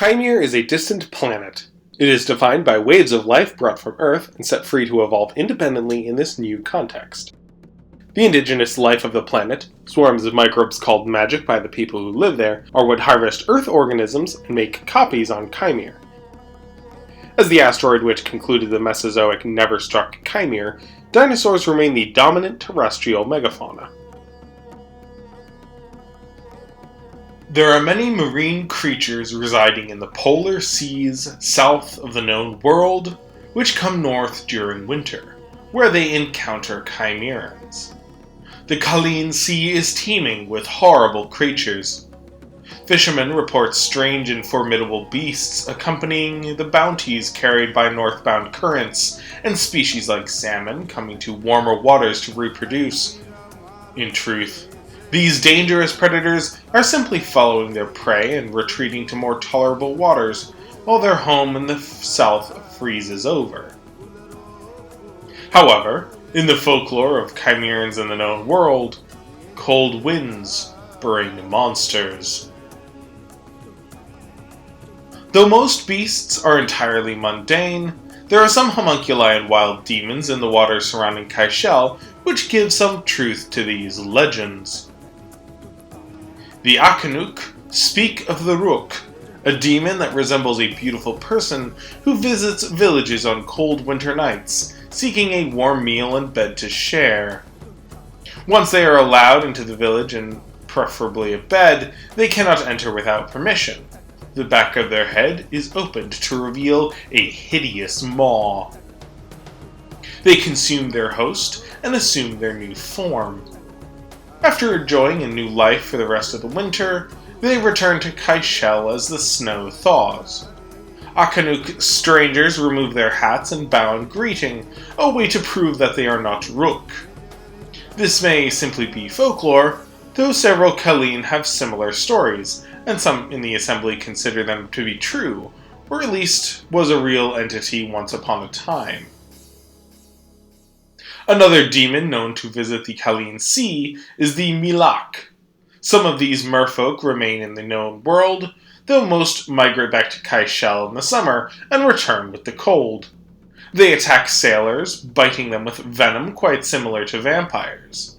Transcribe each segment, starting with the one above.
Kaimere is a distant planet. It is defined by waves of life brought from Earth and set free to evolve independently in this new context. The indigenous life of the planet, swarms of microbes called magic by the people who live there, are what harvest Earth organisms and make copies on Kaimere. As the asteroid which concluded the Mesozoic never struck Kaimere, dinosaurs remain the dominant terrestrial megafauna. There are many marine creatures residing in the polar seas south of the known world, which come north during winter, where they encounter chimerans. The Khen Sea is teeming with horrible creatures. Fishermen report strange and formidable beasts accompanying the bounties carried by northbound currents, and species like salmon coming to warmer waters to reproduce. In truth, these dangerous predators are simply following their prey and retreating to more tolerable waters, while their home in the south freezes over. However, in the folklore of chimerans in the known world, cold winds bring monsters. Though most beasts are entirely mundane, there are some homunculi and wild demons in the waters surrounding Kaishel, which give some truth to these legends. The Akanuk speak of the Rook, a demon that resembles a beautiful person who visits villages on cold winter nights, seeking a warm meal and bed to share. Once they are allowed into the village and preferably a bed, they cannot enter without permission. The back of their head is opened to reveal a hideous maw. They consume their host and assume their new form. After enjoying a new life for the rest of the winter, they return to Kaishel as the snow thaws. Akanuk strangers remove their hats and bow in greeting, a way to prove that they are not Rook. This may simply be folklore, though several Khen have similar stories, and some in the assembly consider them to be true, or at least was a real entity once upon a time. Another demon known to visit the Khen Sea is the Milak. Some of these merfolk remain in the known world, though most migrate back to Kaishel in the summer and return with the cold. They attack sailors, biting them with venom quite similar to vampires.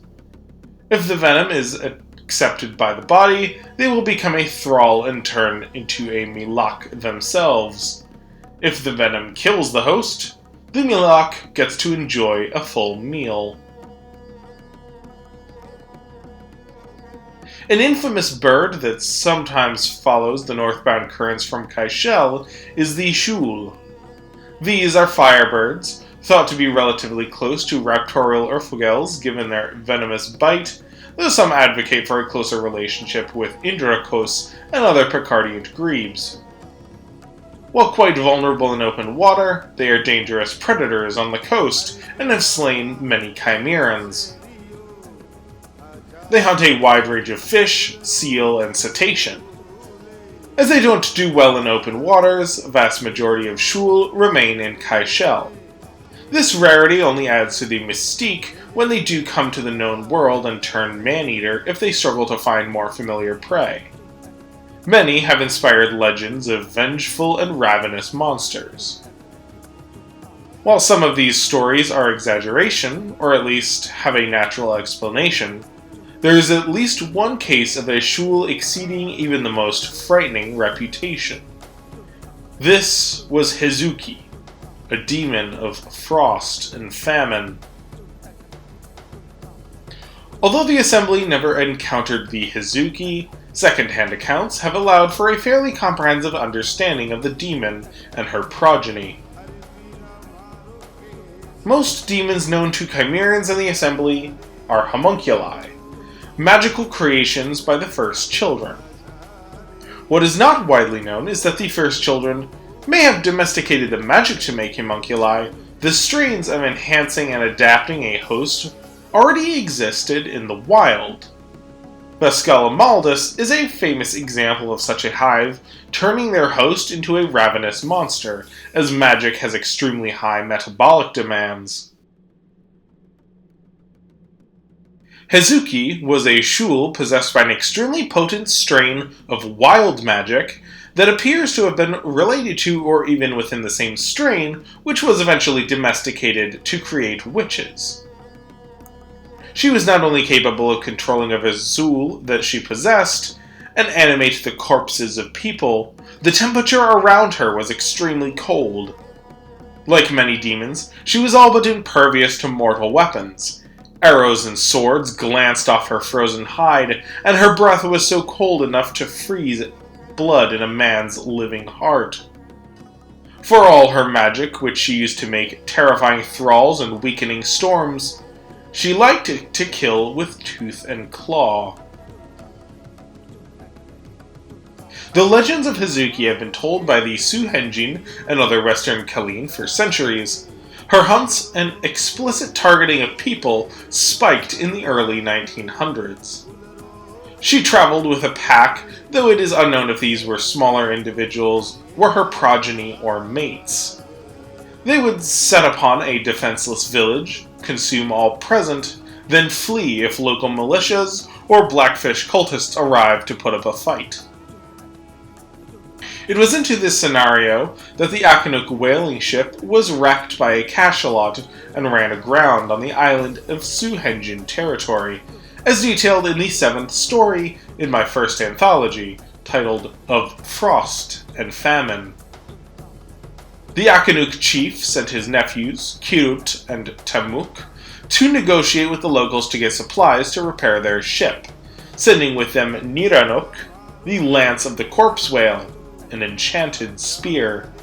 If the venom is accepted by the body, they will become a thrall and turn into a Milak themselves. If the venom kills the host, the Milak gets to enjoy a full meal. An infamous bird that sometimes follows the northbound currents from Kaishel is the Shul. These are firebirds, thought to be relatively close to raptorial urfugels given their venomous bite, though some advocate for a closer relationship with Indrakos and other Picardian grebes. While quite vulnerable in open water, they are dangerous predators on the coast and have slain many chimerans. They hunt a wide range of fish, seal, and cetacean. As they don't do well in open waters, a vast majority of Shul remain in Kaishel. This rarity only adds to the mystique when they do come to the known world and turn man-eater if they struggle to find more familiar prey. Many have inspired legends of vengeful and ravenous monsters. While some of these stories are exaggeration, or at least have a natural explanation, there is at least one case of a Shul exceeding even the most frightening reputation. This was Hezuki, a demon of frost and famine. Although the assembly never encountered the Hezuki, second-hand accounts have allowed for a fairly comprehensive understanding of the demon and her progeny. Most demons known to chimerans in the assembly are homunculi, magical creations by the first children. What is not widely known is that the first children may have domesticated the magic to make homunculi. The strains of enhancing and adapting a host already existed in the wild. Bascula maldus is a famous example of such a hive, turning their host into a ravenous monster, as magic has extremely high metabolic demands. Hezuki was a Shul possessed by an extremely potent strain of wild magic that appears to have been related to or even within the same strain, which was eventually domesticated to create witches. She was not only capable of controlling a Azul that she possessed and animate the corpses of people, the temperature around her was extremely cold. Like many demons, she was all but impervious to mortal weapons. Arrows and swords glanced off her frozen hide, and her breath was so cold enough to freeze blood in a man's living heart. For all her magic, which she used to make terrifying thralls and weakening storms, she liked to kill with tooth and claw. The legends of Hezuki have been told by the Suhenjin and other Western Kaleen for centuries. Her hunts and explicit targeting of people spiked in the early 1900s. She traveled with a pack, though it is unknown if these were smaller individuals, were her progeny or mates. They would set upon a defenseless village, consume all present, then flee if local militias or blackfish cultists arrived to put up a fight. It was into this scenario that the Aquatic whaling ship was wrecked by a cachalot and ran aground on the island of Suhenjin territory, as detailed in the 7th story in my first anthology, titled Of Frost and Famine. The Aquatic chief sent his nephews, Kirut and Tamuk, to negotiate with the locals to get supplies to repair their ship, sending with them Niranok, the lance of the corpse whale, an enchanted spear.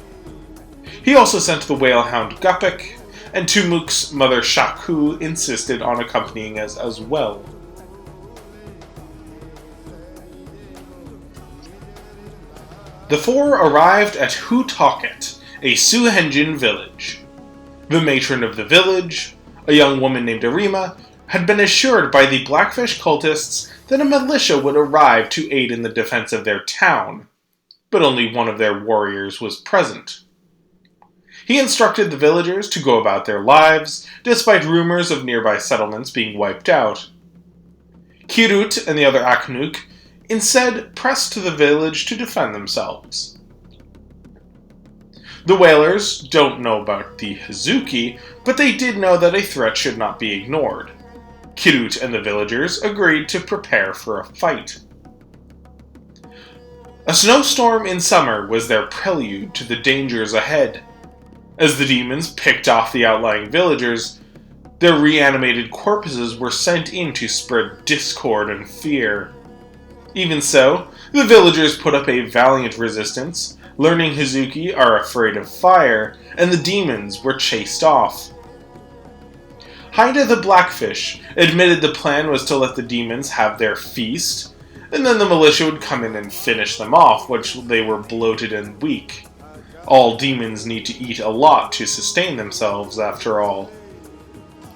He also sent the whalehound Gupik, and Tumuk's mother Shaku insisted on accompanying us as well. The four arrived at Haket, a Suhenjin village. The matron of the village, a young woman named Arima, had been assured by the blackfish cultists that a militia would arrive to aid in the defense of their town, but only one of their warriors was present. He instructed the villagers to go about their lives, despite rumors of nearby settlements being wiped out. Kirut and the other Aquatic instead pressed to the village to defend themselves. The whalers don't know about the Hezuki, but they did know that a threat should not be ignored. Kirut and the villagers agreed to prepare for a fight. A snowstorm in summer was their prelude to the dangers ahead. As the demons picked off the outlying villagers, their reanimated corpses were sent in to spread discord and fear. Even so, the villagers put up a valiant resistance, learning Hezuki are afraid of fire, and the demons were chased off. Haida the Blackfish admitted the plan was to let the demons have their feast, and then the militia would come in and finish them off, which they were bloated and weak. All demons need to eat a lot to sustain themselves, after all.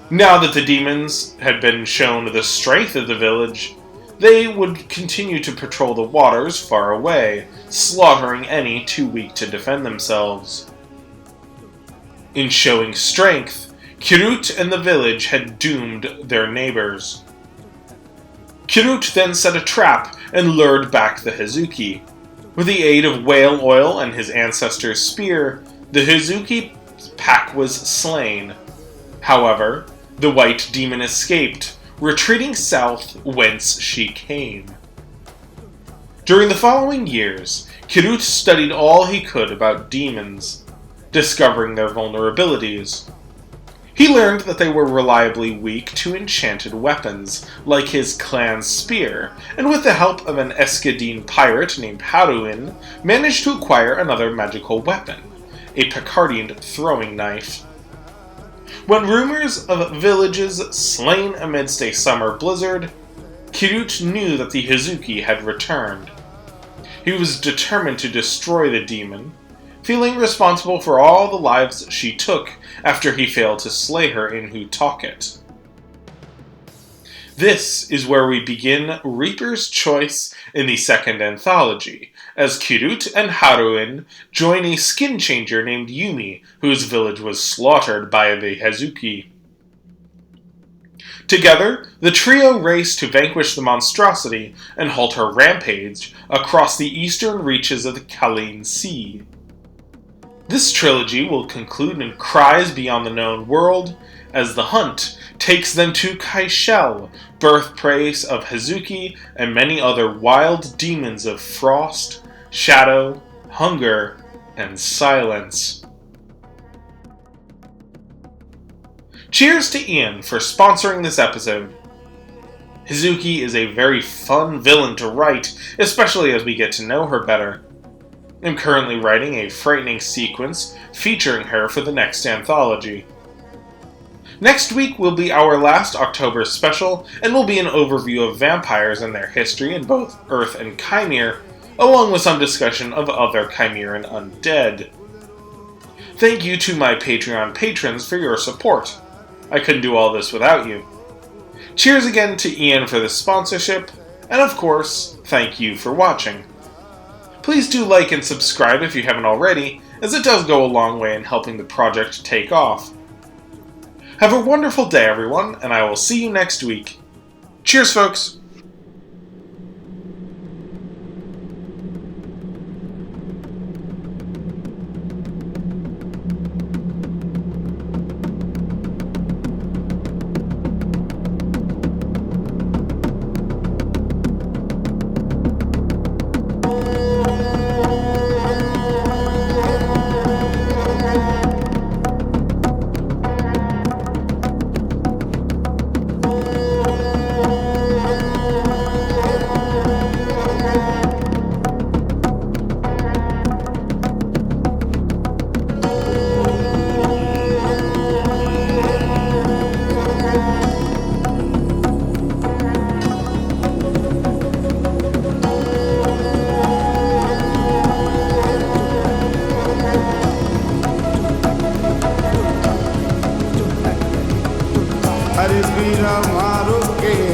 Now that the demons had been shown the strength of the village, they would continue to patrol the waters far away, slaughtering any too weak to defend themselves. In showing strength, Kirut and the village had doomed their neighbors. Kirut then set a trap and lured back the Hezuki. With the aid of whale oil and his ancestor's spear, the Hezuki pack was slain. However, the white demon escaped, retreating south whence she came. During the following years, Kirut studied all he could about demons, discovering their vulnerabilities. He learned that they were reliably weak to enchanted weapons, like his clan's spear, and with the help of an Eskadine pirate named Haruin, managed to acquire another magical weapon, a Picardian throwing knife. When rumors of villages slain amidst a summer blizzard, Kirut knew that the Hezuki had returned. He was determined to destroy the demon, feeling responsible for all the lives she took after he failed to slay her in Haket. This is where we begin Reaper's Choice in the second anthology, as Kirut and Haruin join a skin changer named Yumi, whose village was slaughtered by the Hezuki. Together, the trio race to vanquish the monstrosity and halt her rampage across the eastern reaches of the Kalin Sea. This trilogy will conclude in Cries Beyond the Known World, as the hunt takes them to Kaishel, birthplace of Hezuki and many other wild demons of frost, shadow, hunger, and silence. Cheers to Ian for sponsoring this episode. Hezuki is a very fun villain to write, especially as we get to know her better. I'm currently writing a frightening sequence featuring her for the next anthology. Next week will be our last October special, and will be an overview of vampires and their history in both Earth and Kaimere, along with some discussion of other Chimeran undead. Thank you to my Patreon patrons for your support. I couldn't do all this without you. Cheers again to Ian for the sponsorship, and of course, thank you for watching. Please do like and subscribe if you haven't already, as it does go a long way in helping the project take off. Have a wonderful day, everyone, and I will see you next week. Cheers, folks! Hari बीरा मारो के